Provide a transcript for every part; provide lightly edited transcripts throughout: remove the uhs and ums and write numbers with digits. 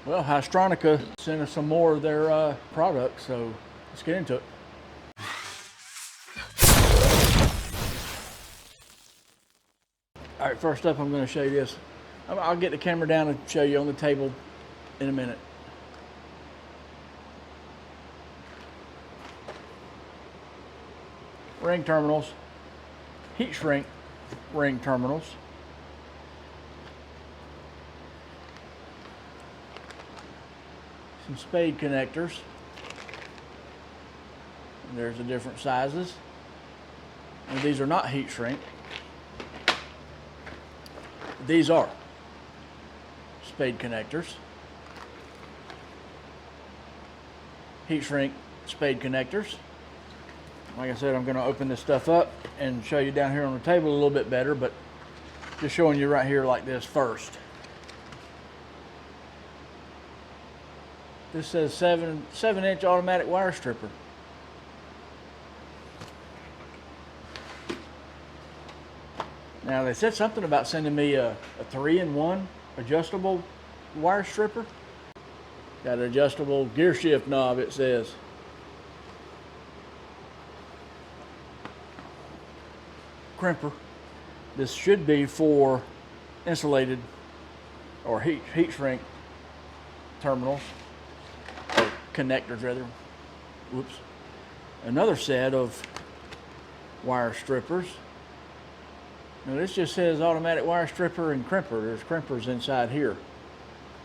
Well, Haisstronica sent us some more of their products, so let's get into it. All right, first up I'm going to show you this. I'll get the camera down and show you on the table in a minute. Ring terminals, heat shrink ring terminals. Some spade connectors. And there's the different sizes. And these are not heat shrink. These are spade connectors. Heat shrink spade connectors. Like I said, I'm going to open this stuff up and show you down here on the table a little bit better, but just showing you right here like this first. This says 7-inch automatic wire stripper. Now they said something about sending me a 3-in-1 adjustable wire stripper. Got an adjustable gear shift knob, it says. Crimper. This should be for insulated or heat shrink terminals. Connectors rather. Whoops. Another set of wire strippers. Now this just says automatic wire stripper and crimper. There's crimpers inside here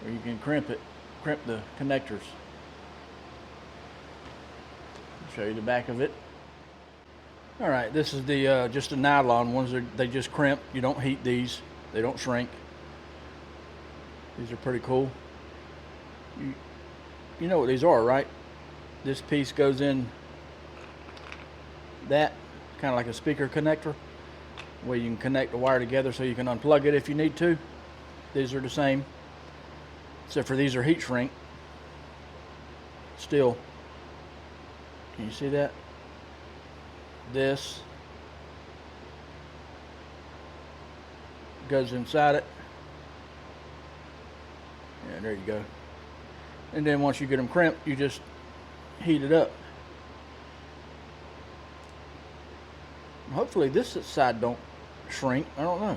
where you can crimp the connectors. I'll show you the back of it. All right, this is the just the nylon ones. They just crimp. You don't heat these. They don't shrink. These are pretty cool. You know what these are, right? This piece goes in that, kind of like a speaker connector, where you can connect the wire together so you can unplug it if you need to. These are the same, except for these are heat shrink. Still, can you see that? This goes inside it. Yeah, there you go. And then once you get them crimped, you just heat it up. Hopefully this side don't shrink. I don't know.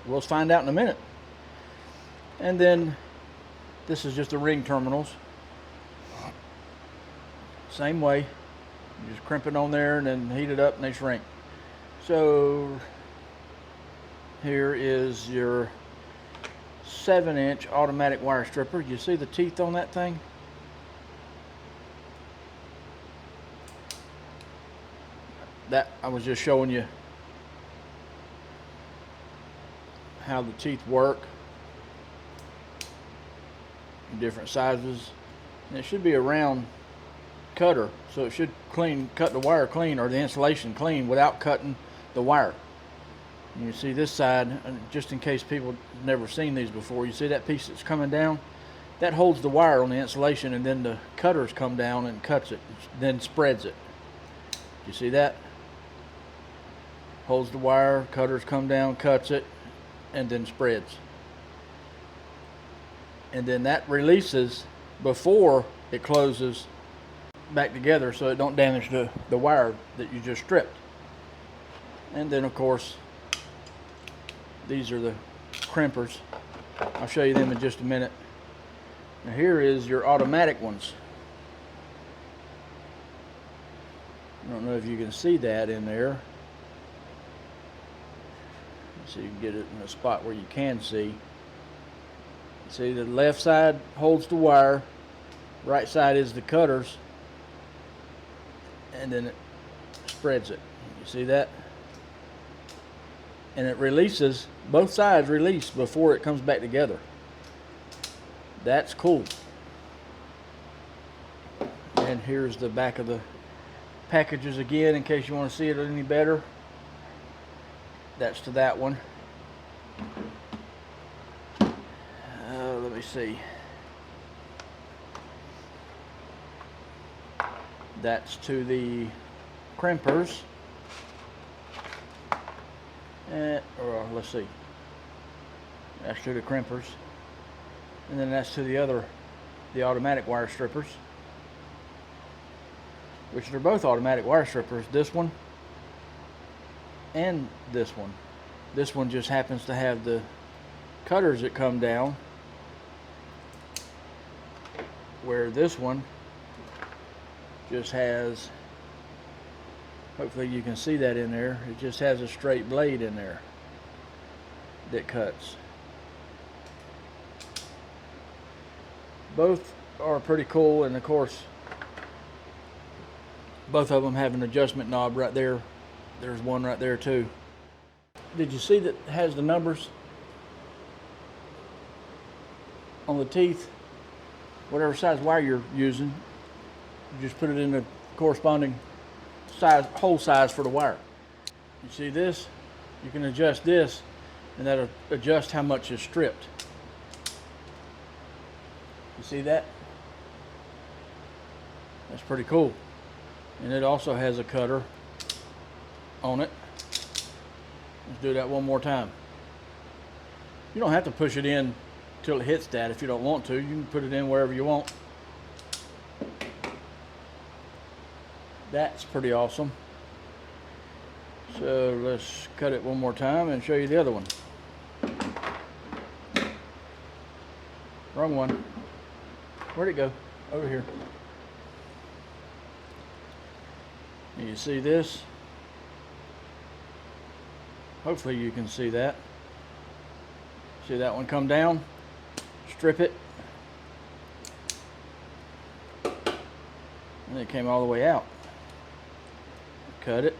We'll find out in a minute. And then this is just the ring terminals. Same way. You just crimp it on there and then heat it up and they shrink. So here is your 7-inch automatic wire stripper. You see the teeth on that thing? That I was just showing you how the teeth work in different sizes. And it should be a round cutter, so it should cut the wire clean, or the insulation clean, without cutting the wire. And you see this side, just in case people have never seen these before, you see that piece that's coming down? That holds the wire on the insulation, and then the cutters come down and cuts it, then spreads it. You see that? Holds the wire, cutters come down, cuts it, and then spreads. And then that releases before it closes back together, so it don't damage the wire that you just stripped. And then of course these are the crimpers. I'll show you them in just a minute. Now here is your automatic ones. I don't know if you can see that in there. So you can get it in a spot where you can see. See, the left side holds the wire, right side is the cutters, and then it spreads it. You see that? And it releases, both sides release before it comes back together. That's cool. And here's the back of the packages again, in case you want to see it any better. That's to that one. Let me see. That's to the crimpers. Or let's see. That's to the crimpers. And then that's to the automatic wire strippers, which are both automatic wire strippers, this one and this one. This one just happens to have the cutters that come down, where this one just has, hopefully you can see that in there, it just has a straight blade in there that cuts. Both are pretty cool, and of course both of them have an adjustment knob right there. There's one right there too. Did you see that it has the numbers on the teeth? Whatever size wire you're using, you just put it in the corresponding size, hole size for the wire. You see this? You can adjust this, and that'll adjust how much is stripped. You see that? That's pretty cool. And it also has a cutter on it. Let's do that one more time. You don't have to push it in till it hits that if you don't want to. You can put it in wherever you want. That's pretty awesome. So let's cut it one more time and show you the other one. Wrong one. Where'd it go? Over here. You see this? Hopefully you can see that. See that one come down? Strip it. And it came all the way out. Cut it.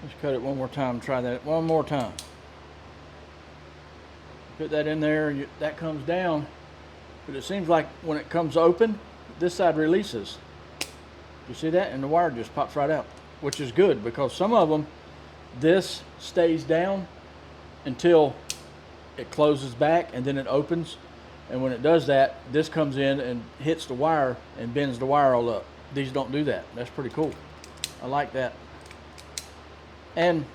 Let's cut it one more time. Try that one more time. Put that in there, that comes down, but it seems like when it comes open, this side releases. You see that? And the wire just pops right out, which is good, because some of them, this stays down until it closes back and then it opens. And when it does that, this comes in and hits the wire and bends the wire all up. These don't do that. That's pretty cool. I like that. And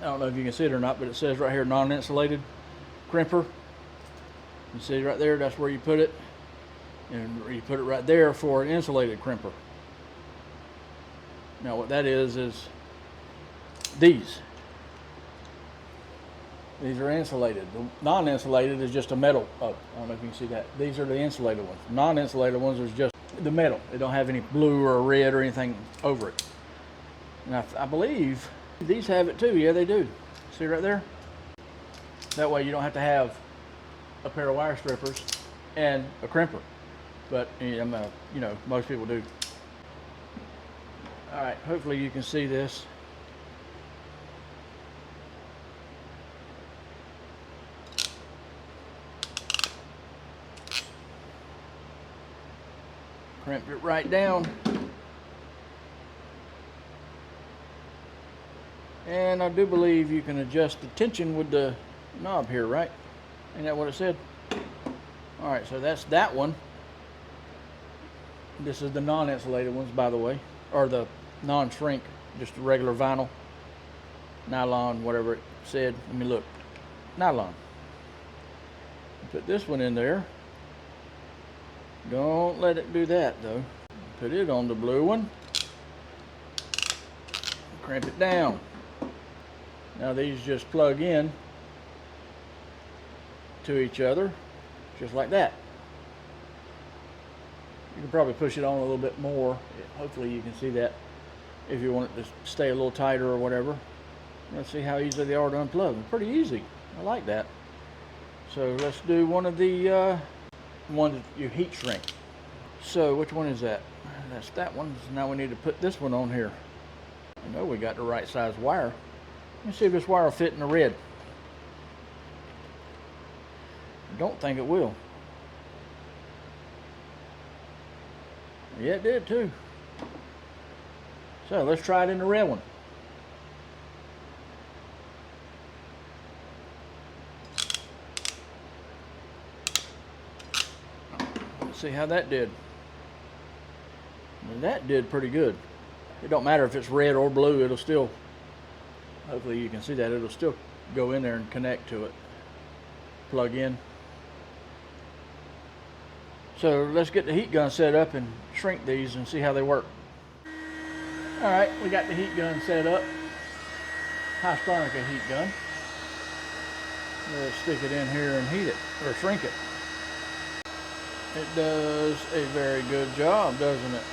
I don't know if you can see it or not, but it says right here, non-insulated crimper. You see right there, that's where you put it, and you put it right there for an insulated crimper. Now what that is these are insulated. The non-insulated is just a metal. Oh, I don't know if you can see that. These are the insulated ones. Non-insulated ones is just the metal. They don't have any blue or red or anything over it. And I believe these have it too. Yeah, they do. See right there? That way you don't have to have a pair of wire strippers and a crimper. But you know, most people do. All right, hopefully you can see this. Crimp it right down. And I do believe you can adjust the tension with the knob here, right? Ain't that what it said? All right, so that's that one. This is the non-insulated ones, by the way, or the non-shrink, just the regular vinyl, nylon, whatever it said. Let me look. Nylon. Put this one in there. Don't let it do that though. Put it on the blue one. Crimp it down. Now these just plug in to each other, just like that. You can probably push it on a little bit more. Hopefully you can see that if you want it to stay a little tighter or whatever. Let's see how easy they are to unplug. Pretty easy. I like that. So let's do one of the one that you heat shrink. So which one is that? That's that one. So now we need to put this one on here. I know we got the right size wire. Let's see if this wire will fit in the red. I don't think it will. Yeah, it did too. So let's try it in the red one. Let's see how that did. And that did pretty good. It don't matter if it's red or blue, it'll still, hopefully you can see that, it'll still go in there and connect to it. Plug in. So let's get the heat gun set up and shrink these and see how they work. All right, we got the heat gun set up. Haisstronica heat gun. Let's stick it in here and heat it, or shrink it. It does a very good job, doesn't it?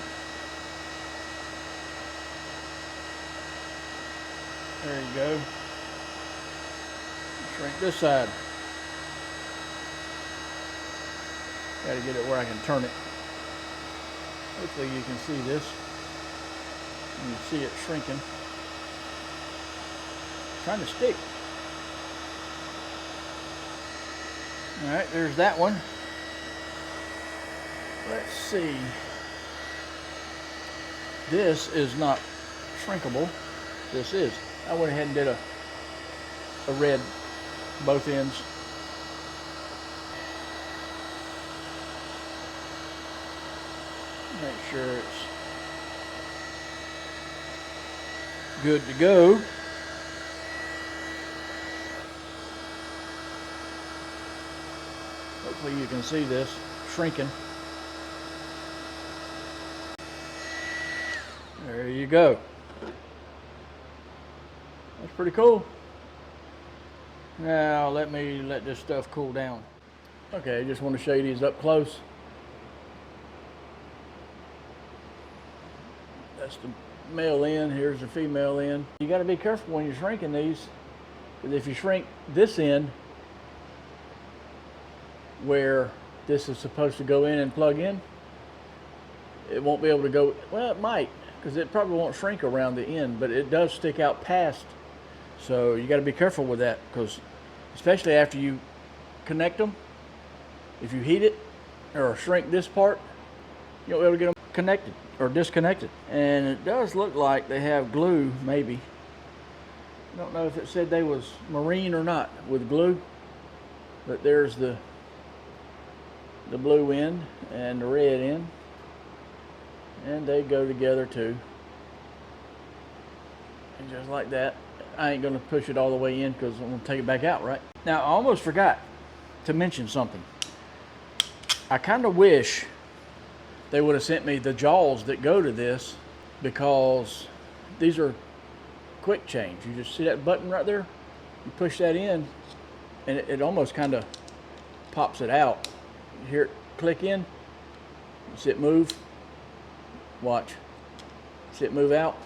There you go. Shrink this side. Got to get it where I can turn it. Hopefully you can see this. You see it shrinking. Trying to stick. All right, there's that one. Let's see. This is not shrinkable. This is. I went ahead and did a red both ends. Make sure it's good to go. Hopefully you can see this shrinking. There you go. That's pretty cool. Now let me let this stuff cool down. Okay, I just want to show you these up close. That's the male end, here's the female end. You got to be careful when you're shrinking these, because if you shrink this end where this is supposed to go in and plug in, it won't be able to go, well it might, because it probably won't shrink around the end, but it does stick out past. So you got to be careful with that, because especially after you connect them, if you heat it or shrink this part, you won't be able to get them connected or disconnected. And it does look like they have glue, maybe. I don't know if it said they was marine or not with glue, but there's the blue end and the red end, and they go together too. And just like that. I ain't gonna push it all the way in because I'm gonna take it back out, right? Now, I almost forgot to mention something. I kind of wish they would have sent me the jaws that go to this, because these are quick change. You just see that button right there? You push that in and it almost kind of pops it out. You hear it click in, you see it move, watch. See it move out,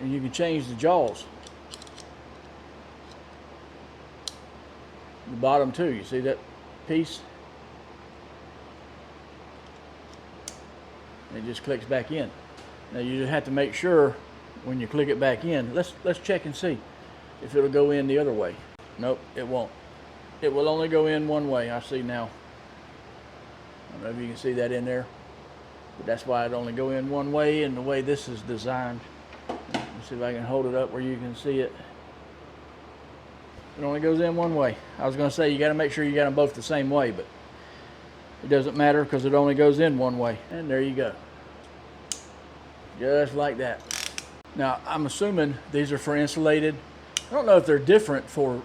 and you can change the jaws. The bottom too, you see that piece? It just clicks back in. Now you just have to make sure when you click it back in, let's check and see if it'll go in the other way. Nope, it won't. It will only go in one way. I see now. I don't know if you can see that in there, but that's why it only go in one way, and the way this is designed. Let's see if I can hold it up where you can see it. It only goes in one way. I was going to say you got to make sure you got them both the same way, but it doesn't matter because it only goes in one way. And there you go. Just like that. Now, I'm assuming these are for insulated. I don't know if they're different for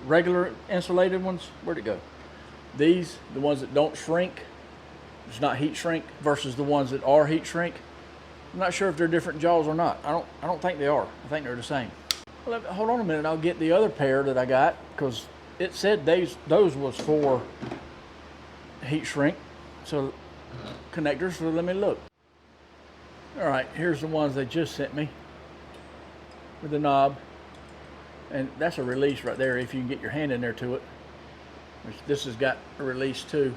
regular insulated ones. Where'd it go? These, the ones that don't shrink, it's not heat shrink, versus the ones that are heat shrink. I'm not sure if they're different jaws or not. I don't think they are. I think they're the same. Well, hold on a minute. I'll get the other pair that I got, because it said those was for heat shrink. So connectors. So let me look. All right, here's the ones they just sent me with the knob, and that's a release right there if you can get your hand in there to it. This has got a release too,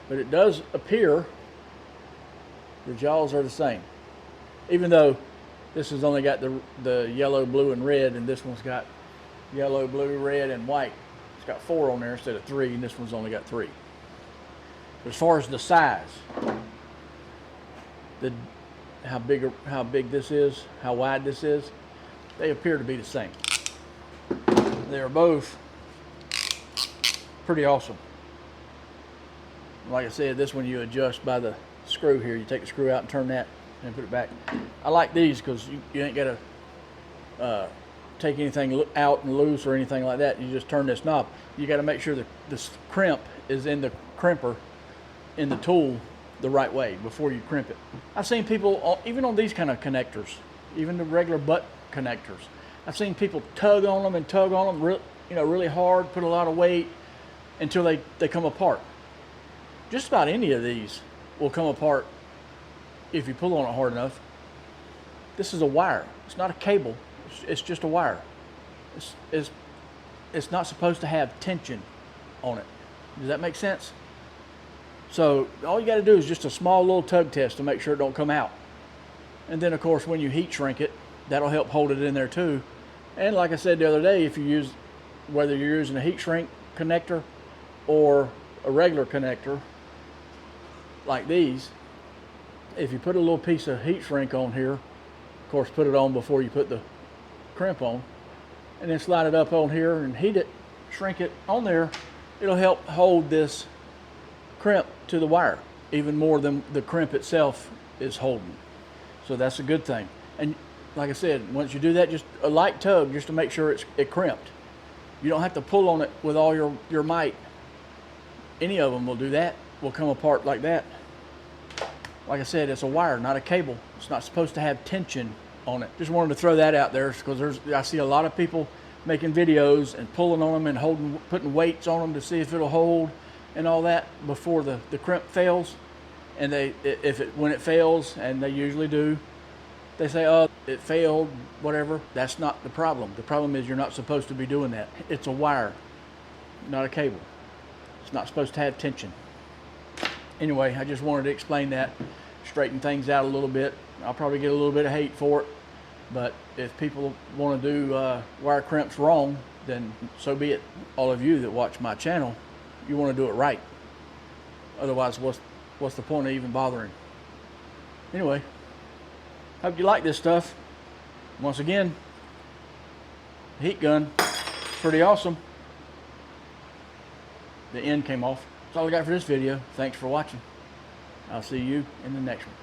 but it does appear the jaws are the same, even though this has only got the yellow, blue, and red, and this one's got yellow, blue, red, and white. It's got 4 on there instead of 3, and this one's only got 3. But as far as the size, how big this is, how wide this is, they appear to be the same. They are both pretty awesome. Like I said, this one you adjust by the screw here. You take the screw out and turn that and put it back. I like these because you ain't got to take anything out and loose or anything like that. You just turn this knob. You got to make sure that this crimp is in the crimper in the tool the right way before you crimp it. I've seen people, even on these kind of connectors, even the regular butt connectors, I've seen people tug on them and tug on them really hard, put a lot of weight until they come apart. Just about any of these will come apart if you pull on it hard enough. This is a wire. It's not a cable. It's just a wire. It's not supposed to have tension on it. Does that make sense? So all you got to do is just a small little tug test to make sure it don't come out. And then of course when you heat shrink it, that'll help hold it in there too. And like I said the other day, if you use, whether you're using a heat shrink connector or a regular connector like these, if you put a little piece of heat shrink on here, of course put it on before you put the crimp on, and then slide it up on here and heat it, shrink it on there, it'll help hold this crimp to the wire even more than the crimp itself is holding. So that's a good thing. And like I said, once you do that, just a light tug just to make sure it crimped. You don't have to pull on it with all your might. Any of them will do that, will come apart like that. Like I said, it's a wire, not a cable. It's not supposed to have tension on it. Just wanted to throw that out there because I see a lot of people making videos and pulling on them and putting weights on them to see if it'll hold and all that before the crimp fails. And when it fails, and they usually do, they say, oh, it failed, whatever. That's not the problem. The problem is you're not supposed to be doing that. It's a wire, not a cable. It's not supposed to have tension. Anyway, I just wanted to explain that, straighten things out a little bit. I'll probably get a little bit of hate for it, but if people want to do wire crimps wrong, then so be it. All of you that watch my channel, you want to do it right. Otherwise, what's the point of even bothering? Anyway, hope you like this stuff. Once again, heat gun, pretty awesome. The end came off. That's all I got for this video. Thanks for watching. I'll see you in the next one.